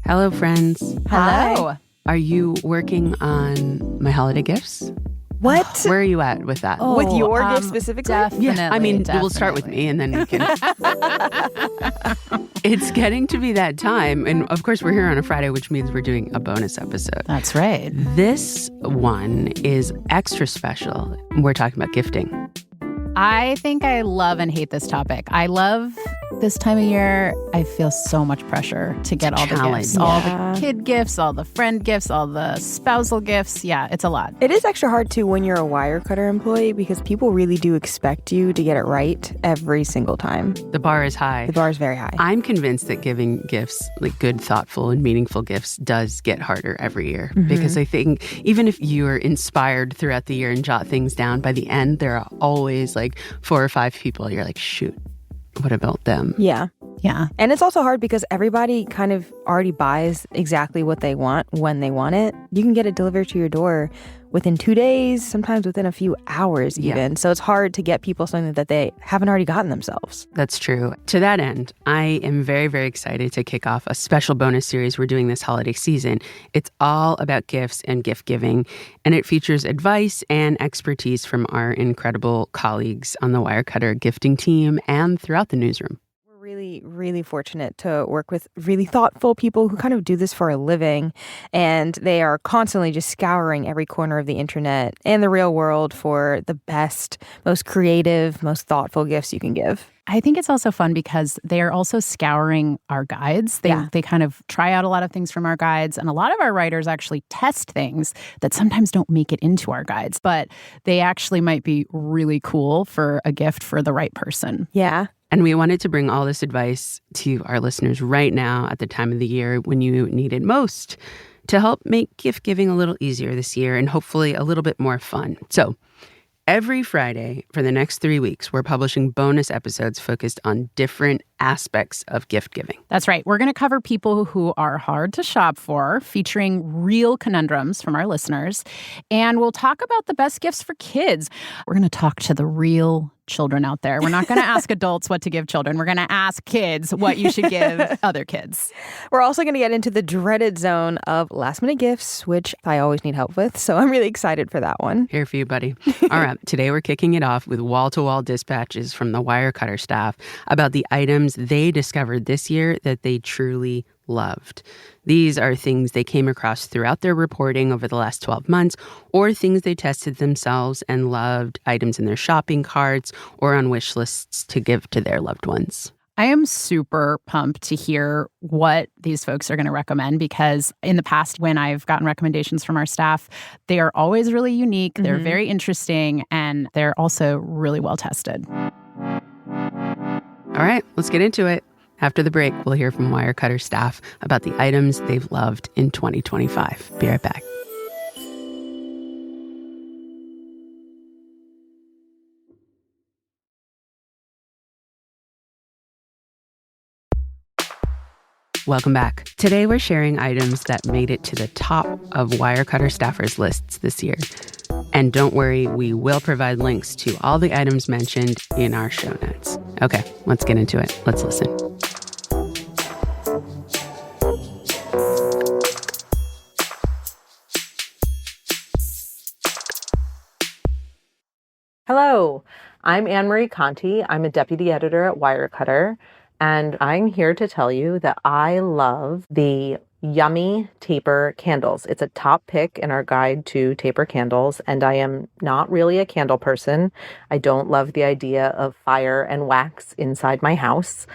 Hello, friends. Hello. Are you working on my holiday gifts? What? Where are you at with that? With your gift specifically? Yeah, I mean, we'll start with me and then we can. It's getting to be that time. And of course, we're here on a Friday, which means we're doing a bonus episode. That's right. This one is extra special. We're talking about gifting. I think I love and hate this topic. I love this time of year. I feel so much pressure to get all the gifts. Yeah. All the kid gifts, all the friend gifts, all the spousal gifts. Yeah, it's a lot. It is extra hard, too, when you're a Wirecutter employee because people really do expect you to get it right every single time. The bar is high. The bar is very high. I'm convinced that giving gifts, like good, thoughtful, and meaningful gifts, does get harder every year. Because I think even if you're inspired throughout the year and jot things down, by the end, there are always like 4 or 5 people you're like, shoot, what about them? Yeah. Yeah. And it's also hard because everybody kind of already buys exactly what they want when they want it. You can get it delivered to your door within 2 days, sometimes within a few hours even. Yeah. So it's hard to get people something that they haven't already gotten themselves. That's true. To that end, I am very, very excited to kick off a special bonus series we're doing this holiday season. It's all about gifts and gift giving, and it features advice and expertise from our incredible colleagues on the Wirecutter gifting team and throughout the newsroom. Really, really fortunate to work with really thoughtful people who kind of do this for a living. And they are constantly just scouring every corner of the internet and the real world for the best, most creative, most thoughtful gifts you can give. I think it's also fun because they are also scouring our guides. They kind of try out a lot of things from our guides. And a lot of our writers actually test things that sometimes don't make it into our guides. But they actually might be really cool for a gift for the right person. Yeah. And we wanted to bring all this advice to our listeners right now at the time of the year when you need it most to help make gift giving a little easier this year and hopefully a little bit more fun. So every Friday for the next 3 weeks, we're publishing bonus episodes focused on different aspects of gift giving. That's right. We're going to cover people who are hard to shop for, featuring real conundrums from our listeners. And we'll talk about the best gifts for kids. We're going to talk to the real children out there. We're not going to ask adults what to give children. We're going to ask kids what you should give other kids. We're also going to get into the dreaded zone of last minute gifts, which I always need help with. So I'm really excited for that one. Here for you, buddy. All right. Today we're kicking it off with wall-to-wall dispatches from the Wirecutter staff about the items they discovered this year that they truly loved. These are things they came across throughout their reporting over the last 12 months, or things they tested themselves and loved, items in their shopping carts or on wish lists to give to their loved ones. I am super pumped to hear what these folks are going to recommend because in the past, when I've gotten recommendations from our staff, they are always really unique. They're very interesting, and they're also really well tested. All right, let's get into it. After the break, we'll hear from Wirecutter staff about the items they've loved in 2025. Be right back. Welcome back. Today, we're sharing items that made it to the top of Wirecutter staffers' lists this year. And don't worry, we will provide links to all the items mentioned in our show notes. Okay, let's get into it. Let's listen. Hello, I'm Anne-Marie Conti. I'm a deputy editor at Wirecutter, and I'm here to tell you that I love the Yummy Taper candles. It's a top pick in our guide to taper candles, and I am not really a candle person. I don't love the idea of fire and wax inside my house,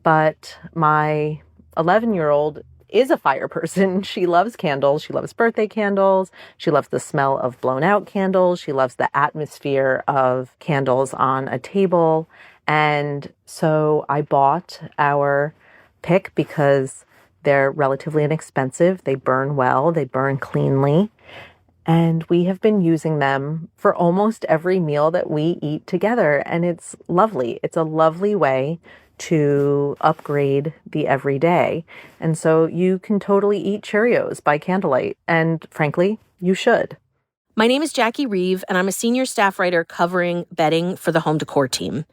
but my 11-year-old is a fire person. She loves candles. She loves birthday candles. She loves the smell of blown out candles. She loves the atmosphere of candles on a table. And so I bought our pick because they're relatively inexpensive. They burn well. They burn cleanly. And we have been using them for almost every meal that we eat together. And it's lovely. It's a lovely way to upgrade the everyday. And so you can totally eat Cheerios by candlelight. And frankly, you should. My name is Jackie Reeve, and I'm a senior staff writer covering bedding for the home decor team.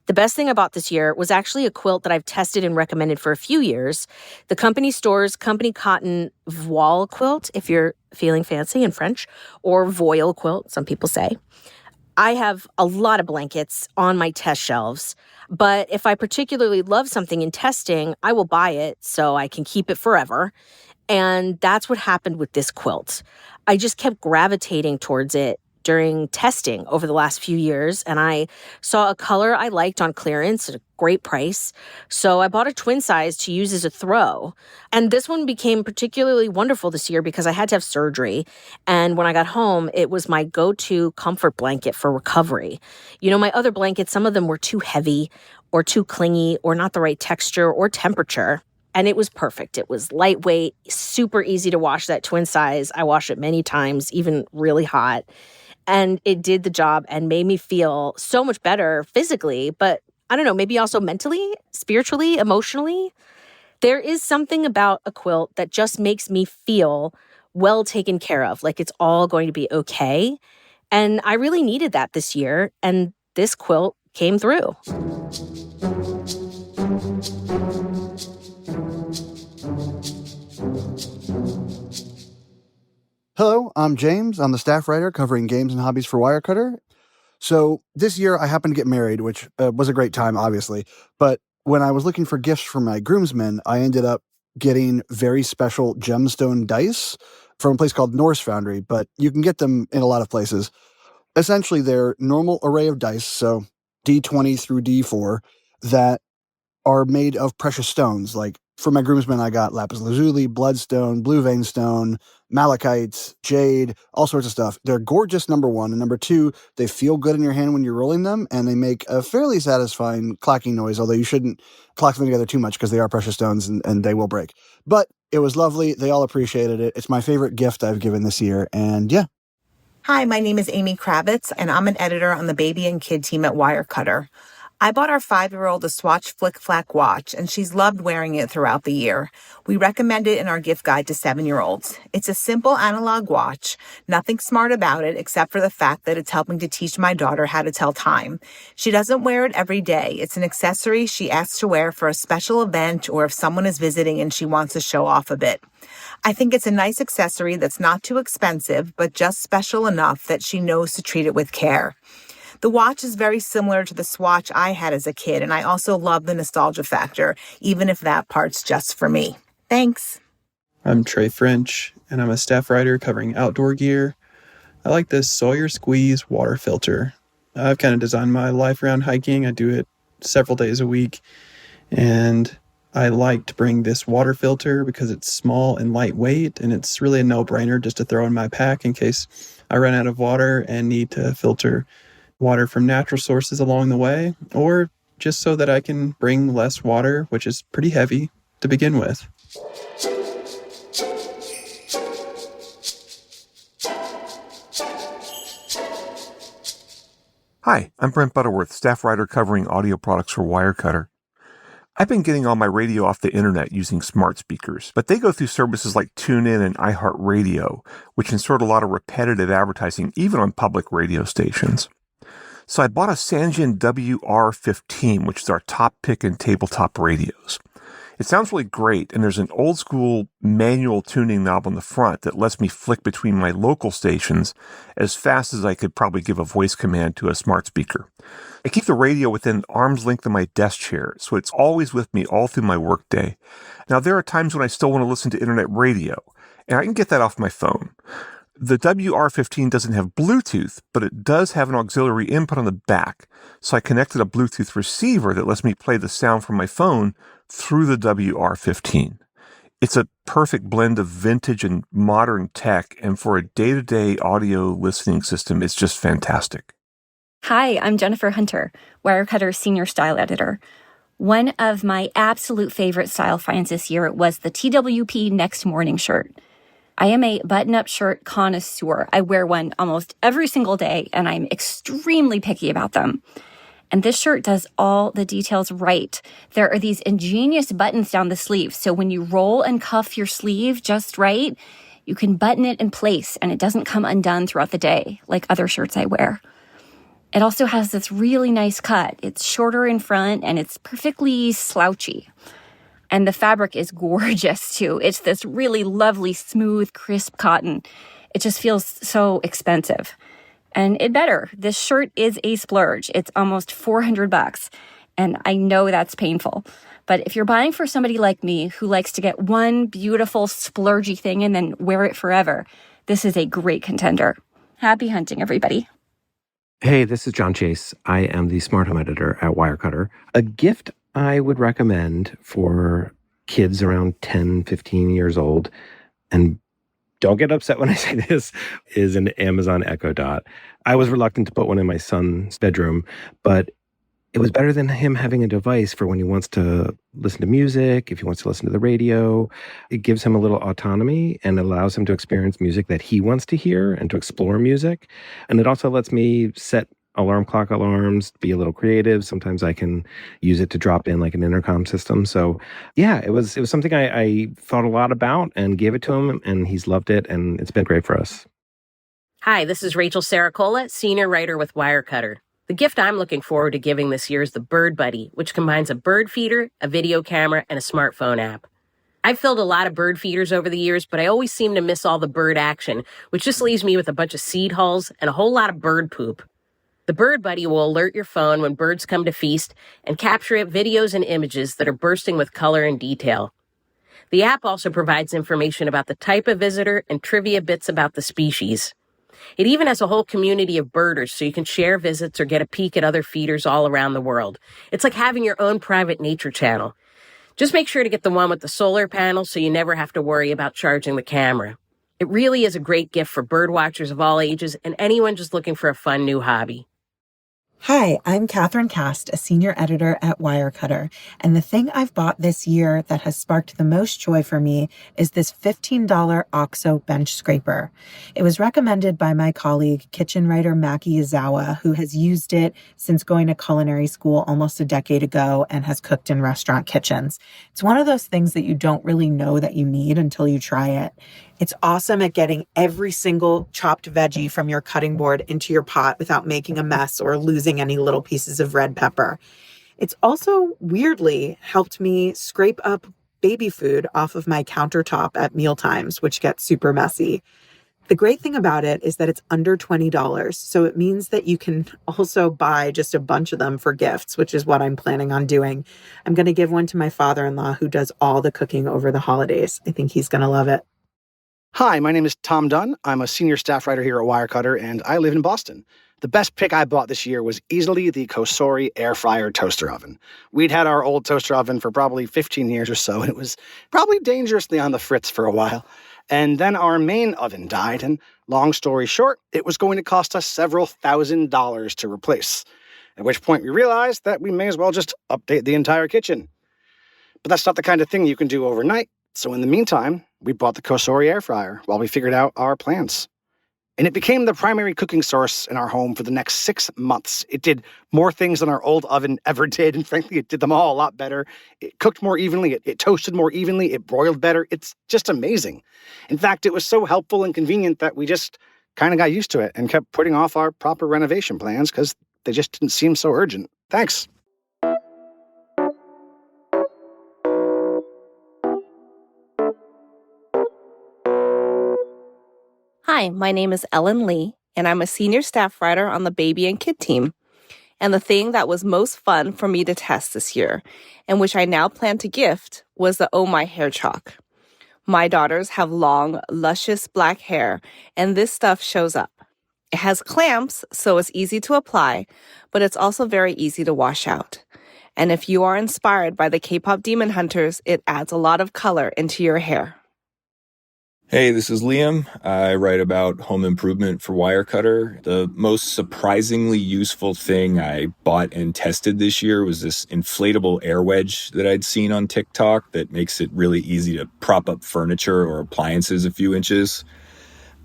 The best thing about this year was actually a quilt that I've tested and recommended for a few years. The company store's company cotton voile quilt, if you're feeling fancy in French, or voile quilt, some people say. I have a lot of blankets on my test shelves, but if I particularly love something in testing, I will buy it so I can keep it forever. And that's what happened with this quilt. I just kept gravitating towards it during testing over the last few years, and I saw a color I liked on clearance at a great price. So I bought a twin size to use as a throw. And this one became particularly wonderful this year because I had to have surgery. And when I got home, it was my go-to comfort blanket for recovery. You know, my other blankets, some of them were too heavy or too clingy or not the right texture or temperature. And it was perfect. It was lightweight, super easy to wash, that twin size. I washed it many times, even really hot. And it did the job and made me feel so much better physically, but I don't know, maybe also mentally, spiritually, emotionally. There is something about a quilt that just makes me feel well taken care of, like it's all going to be okay. And I really needed that this year, and this quilt came through. Hello, I'm James. I'm the staff writer covering games and hobbies for Wirecutter. So this year I happened to get married, which was a great time, obviously. But when I was looking for gifts for my groomsmen, I ended up getting very special gemstone dice from a place called Norse Foundry, but you can get them in a lot of places. Essentially, they're normal array of dice, so D20 through D4, that are made of precious stones. Like for my groomsmen, I got lapis lazuli, bloodstone, blue vein stone, malachite, jade, all sorts of stuff. They're gorgeous, number one. And number two, they feel good in your hand when you're rolling them, and they make a fairly satisfying clacking noise, although you shouldn't clack them together too much because they are precious stones and they will break. But it was lovely. They all appreciated it. It's my favorite gift I've given this year. And yeah. Hi, my name is Amy Kravitz, and I'm an editor on the baby and kid team at Wirecutter. I bought our 5-year-old a Swatch Flick Flack watch, and she's loved wearing it throughout the year. We recommend it in our gift guide to 7-year-olds. It's a simple analog watch, nothing smart about it except for the fact that it's helping to teach my daughter how to tell time. She doesn't wear it every day. It's an accessory she asks to wear for a special event or if someone is visiting and she wants to show off a bit. I think it's a nice accessory that's not too expensive, but just special enough that she knows to treat it with care. The watch is very similar to the Swatch I had as a kid, and I also love the nostalgia factor, even if that part's just for me. Thanks. I'm Trey French, and I'm a staff writer covering outdoor gear. I like this Sawyer Squeeze water filter. I've kind of designed my life around hiking. I do it several days a week, and I like to bring this water filter because it's small and lightweight, and it's really a no-brainer just to throw in my pack in case I run out of water and need to filter water from natural sources along the way, or just so that I can bring less water, which is pretty heavy to begin with. Hi, I'm Brent Butterworth, staff writer covering audio products for Wirecutter. I've been getting all my radio off the internet using smart speakers, but they go through services like TuneIn and iHeartRadio, which insert a lot of repetitive advertising even on public radio stations. So I bought a Sangean WR15, which is our top pick in tabletop radios. It sounds really great, and there's an old school manual tuning knob on the front that lets me flick between my local stations as fast as I could probably give a voice command to a smart speaker. I keep the radio within arm's length of my desk chair, so it's always with me all through my workday. Now, there are times when I still want to listen to internet radio, and I can get that off my phone. The WR15 doesn't have Bluetooth, but it does have an auxiliary input on the back, so I connected a Bluetooth receiver that lets me play the sound from my phone through the WR15. It's a perfect blend of vintage and modern tech, and for a day-to-day audio listening system, it's just fantastic. Hi, I'm Jennifer Hunter, Wirecutter's senior style editor. One of my absolute favorite style finds this year was the TWP Next Morning shirt. I am a button-up shirt connoisseur. I wear one almost every single day, and I'm extremely picky about them. And this shirt does all the details right. There are these ingenious buttons down the sleeve, so when you roll and cuff your sleeve just right, you can button it in place, and it doesn't come undone throughout the day like other shirts I wear. It also has this really nice cut. It's shorter in front and it's perfectly slouchy. And the fabric is gorgeous too. It's this really lovely, smooth, crisp cotton. It just feels so expensive. And it better. This shirt is a splurge. It's almost $400. And I know that's painful. But if you're buying for somebody like me who likes to get one beautiful splurgy thing and then wear it forever, this is a great contender. Happy hunting, everybody. Hey, this is John Chase. I am the smart home editor at Wirecutter. A gift I would recommend for kids around 10, 15 years old, and don't get upset when I say this, is an Amazon Echo Dot. I was reluctant to put one in my son's bedroom, but it was better than him having a device for when he wants to listen to music, if he wants to listen to the radio. It gives him a little autonomy and allows him to experience music that he wants to hear and to explore music. And it also lets me set alarm clock alarms, be a little creative. Sometimes I can use it to drop in like an intercom system. So yeah, it was something I thought a lot about and gave it to him, and he's loved it, and it's been great for us. Hi, this is Rachel Saracola, senior writer with Wirecutter. The gift I'm looking forward to giving this year is the Bird Buddy, which combines a bird feeder, a video camera, and a smartphone app. I've filled a lot of bird feeders over the years, but I always seem to miss all the bird action, which just leaves me with a bunch of seed hulls and a whole lot of bird poop. The Bird Buddy will alert your phone when birds come to feast and capture videos and images that are bursting with color and detail. The app also provides information about the type of visitor and trivia bits about the species. It even has a whole community of birders so you can share visits or get a peek at other feeders all around the world. It's like having your own private nature channel. Just make sure to get the one with the solar panel so you never have to worry about charging the camera. It really is a great gift for bird watchers of all ages and anyone just looking for a fun new hobby. Hi, I'm Catherine Cast, a senior editor at Wirecutter, and the thing I've bought this year that has sparked the most joy for me is this $15 OXO bench scraper. It was recommended by my colleague, kitchen writer Maki Izawa, who has used it since going to culinary school almost a decade ago and has cooked in restaurant kitchens. It's one of those things that you don't really know that you need until you try it. It's awesome at getting every single chopped veggie from your cutting board into your pot without making a mess or losing any little pieces of red pepper. It's also weirdly helped me scrape up baby food off of my countertop at mealtimes, which gets super messy. The great thing about it is that it's under $20, so it means that you can also buy just a bunch of them for gifts, which is what I'm planning on doing. I'm going to give one to my father-in-law who does all the cooking over the holidays. I think he's going to love it. Hi, my name is Tom Dunn. I'm a senior staff writer here at Wirecutter, and I live in Boston. The best pick I bought this year was easily the Kosori air fryer toaster oven. We'd had our old toaster oven for probably 15 years or so, and it was probably dangerously on the fritz for a while. And then our main oven died, and long story short, it was going to cost us several $1,000s to replace. At which point we realized that we may as well just update the entire kitchen. But that's not the kind of thing you can do overnight. So in the meantime, we bought the Kosori air fryer while we figured out our plans. And it became the primary cooking source in our home for the next 6 months. It did more things than our old oven ever did, and frankly, it did them all a lot better. It cooked more evenly, it toasted more evenly, it broiled better. It's just amazing. In fact, it was so helpful and convenient that we just kind of got used to it and kept putting off our proper renovation plans because they just didn't seem so urgent. Thanks. Hi, my name is Ellen Lee, and I'm a senior staff writer on the baby and kid team. And the thing that was most fun for me to test this year, and which I now plan to gift, was the Oh My Hair Chalk. My daughters have long, luscious black hair, and this stuff shows up. It has clamps, so it's easy to apply, but it's also very easy to wash out. And if you are inspired by the K-pop Demon Hunters, it adds a lot of color into your hair. Hey, this is Liam. I write about home improvement for Wirecutter. The most surprisingly useful thing I bought and tested this year was this inflatable air wedge that I'd seen on TikTok that makes it really easy to prop up furniture or appliances a few inches.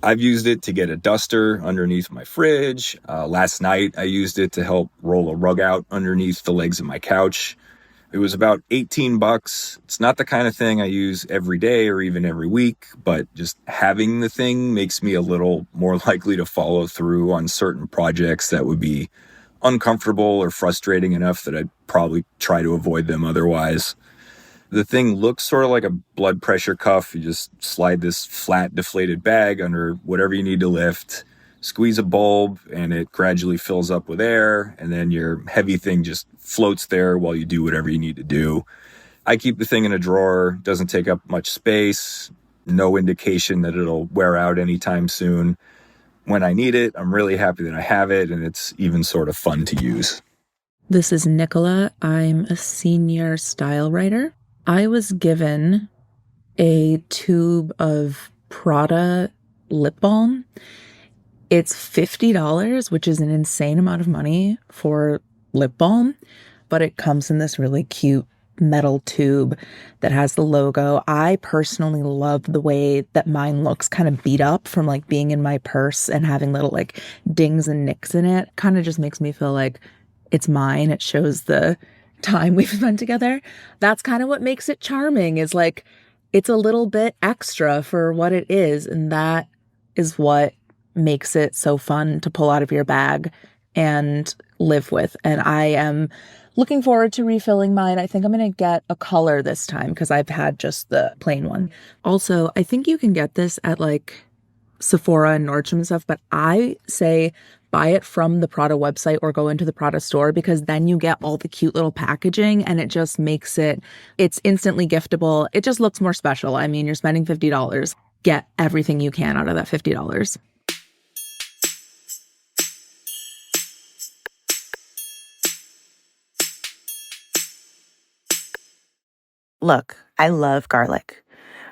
I've used it to get a duster underneath my fridge. Last night, I used it to help roll a rug out underneath the legs of my couch. It was about $18. It's not the kind of thing I use every day or even every week, but just having the thing makes me a little more likely to follow through on certain projects that would be uncomfortable or frustrating enough that I'd probably try to avoid them otherwise. The thing looks sort of like a blood pressure cuff. You just slide this flat, deflated bag under whatever you need to lift, squeeze a bulb, and it gradually fills up with air, and then your heavy thing just floats there while you do whatever you need to do. I keep the thing in a drawer, doesn't take up much space, no indication that it'll wear out anytime soon. When I need it, I'm really happy that I have it, and it's even sort of fun to use. This is Nicola. I'm a senior style writer. I was given a tube of Prada lip balm. It's $50, which is an insane amount of money for lip balm, but it comes in this really cute metal tube that has the logo. I personally love the way that mine looks kind of beat up from like being in my purse and having little like dings and nicks in it. Kind of just makes me feel like it's mine. It shows the time we've spent together. That's kind of what makes it charming, is like it's a little bit extra for what it is, and that is what makes it so fun to pull out of your bag and live with. And I am looking forward to refilling mine. I think I'm going to get a color this time because I've had just the plain one. Also, I think you can get this at like Sephora and Nordstrom and stuff, but I say buy it from the Prada website or go into the Prada store, because then you get all the cute little packaging and it just makes it's instantly giftable. It just looks more special. I mean, you're spending $50. Get everything you can out of that $50. Look, I love garlic.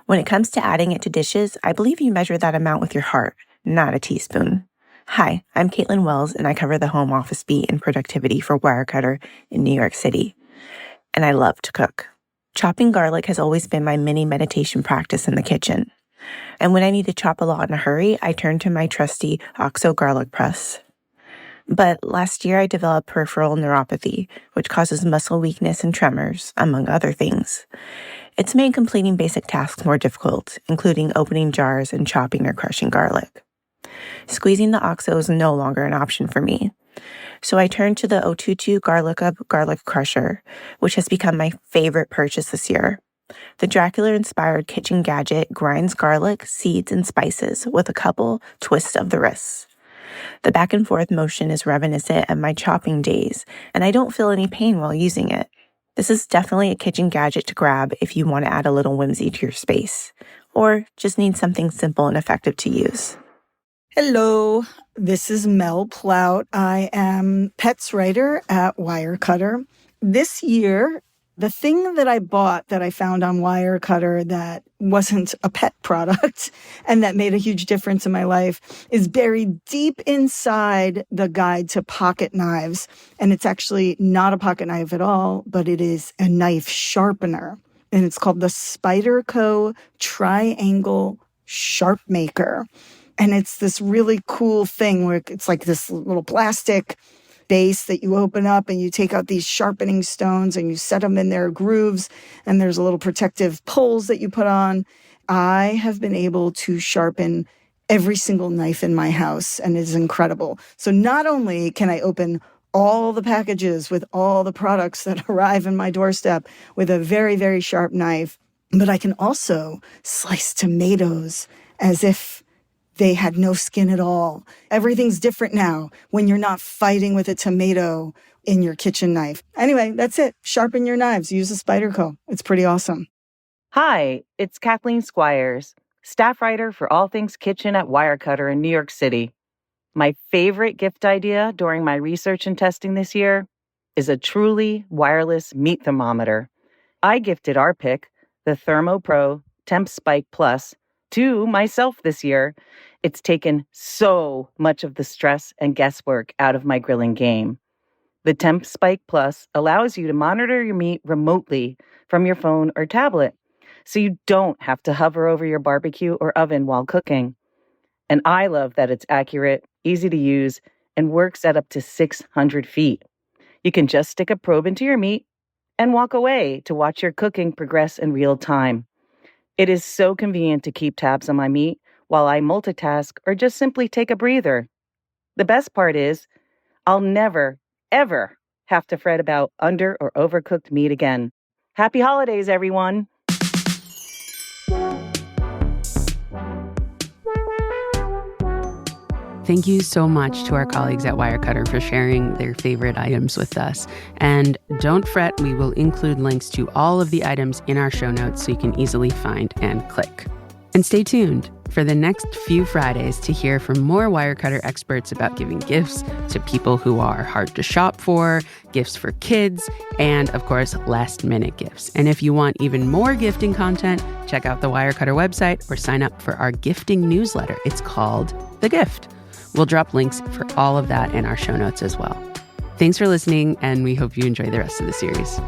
When it comes to adding it to dishes, I believe you measure that amount with your heart, not a teaspoon. Hi, I'm Caitlin Wells, and I cover the home office beat and productivity for Wirecutter in New York City. And I love to cook. Chopping garlic has always been my mini meditation practice in the kitchen. And when I need to chop a lot in a hurry, I turn to my trusty OXO garlic press. But last year I developed peripheral neuropathy, which causes muscle weakness and tremors, among other things. It's made completing basic tasks more difficult, including opening jars and chopping or crushing garlic. Squeezing the OXO is no longer an option for me. So I turned to the Otutu Garlic Up Garlic Crusher, which has become my favorite purchase this year. The Dracula-inspired kitchen gadget grinds garlic, seeds, and spices with a couple twists of the wrists. The back and forth motion is reminiscent of my chopping days, and I don't feel any pain while using it. This is definitely a kitchen gadget to grab if you want to add a little whimsy to your space, or just need something simple and effective to use. Hello, this is Mel Plout. I am pets writer at Wirecutter. This year, the thing that I bought that I found on Wirecutter that wasn't a pet product and that made a huge difference in my life is buried deep inside the guide to pocket knives. And it's actually not a pocket knife at all, but it is a knife sharpener. And it's called the Spyderco Triangle Sharp Maker. And it's this really cool thing where it's like this little plastic base that you open up and you take out these sharpening stones and you set them in their grooves, and there's a little protective poles that you put on. I have been able to sharpen every single knife in my house, and it's incredible. So not only can I open all the packages with all the products that arrive in my doorstep with a very, very sharp knife, but I can also slice tomatoes as if they had no skin at all. Everything's different now when you're not fighting with a tomato in your kitchen knife. Anyway, that's it. Sharpen your knives. Use a Spyderco. It's pretty awesome. Hi, it's Kathleen Squires, staff writer for all things kitchen at Wirecutter in New York City. My favorite gift idea during my research and testing this year is a truly wireless meat thermometer. I gifted our pick, the Thermo Pro Temp Spike Plus, to myself this year. It's taken so much of the stress and guesswork out of my grilling game. The Temp Spike Plus allows you to monitor your meat remotely from your phone or tablet, so you don't have to hover over your barbecue or oven while cooking. And I love that it's accurate, easy to use, and works at up to 600 feet. You can just stick a probe into your meat and walk away to watch your cooking progress in real time. It is so convenient to keep tabs on my meat while I multitask or just simply take a breather. The best part is, I'll never, ever have to fret about under or overcooked meat again. Happy holidays, everyone. Thank you so much to our colleagues at Wirecutter for sharing their favorite items with us. And don't fret, we will include links to all of the items in our show notes so you can easily find and click. And stay tuned for the next few Fridays to hear from more Wirecutter experts about giving gifts to people who are hard to shop for, gifts for kids, and of course, last-minute gifts. And if you want even more gifting content, check out the Wirecutter website or sign up for our gifting newsletter. It's called The Gift. We'll drop links for all of that in our show notes as well. Thanks for listening, and we hope you enjoy the rest of the series.